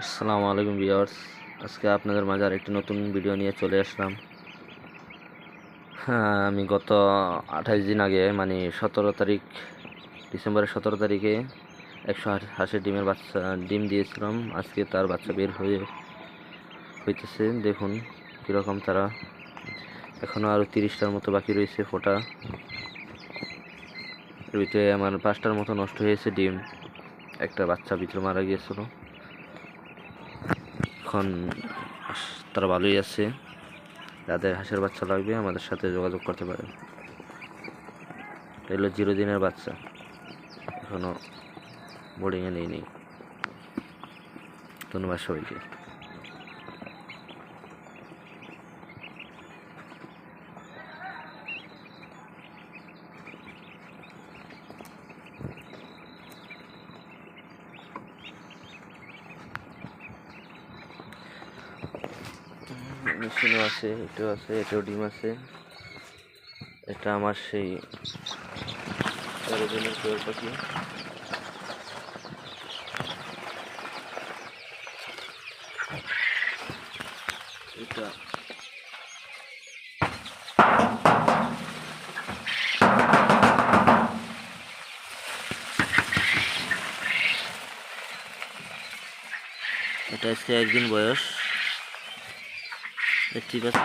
আসসালামু আলাইকুম ভিউয়ার্স। আজকে আপনাদের মাঝে আরেকটি নতুন ভিডিও নিয়ে চলে আসলাম। হ্যাঁ, আমি গত 28 দিন আগে মানে 17 তারিখ, ডিসেম্বরের 17 তারিখে 100 হাঁসের ডিম দিয়েছিলাম। আজকে তার বাচ্চা বের হইতেছে। দেখুন কীরকম তারা। এখনও আরও 30টার মতো বাকি রয়েছে ফোটা। এর ভিতরে আমার 5টার মতো নষ্ট হয়েছে ডিম, একটা বাচ্চা ভিতরে মারা গিয়েছিল। এখন তারা ভালোই আছে। যাদের হাঁসের বাচ্চা লাগবে আমাদের সাথে যোগাযোগ করতে পারেন। এটা হলো 0 দিনের বাচ্চা, এখনো বোর্ডিংয়ে নেই। ধন্যবাদ সবাইকে। মেশিনও আছে, এটাও আছে, এটাও ডিম আছে। এটা আমার সেই 13 দিনের কোয়েল পাখি। এটা এটা আজকে 1 দিন বয়স। ঠিক আছে।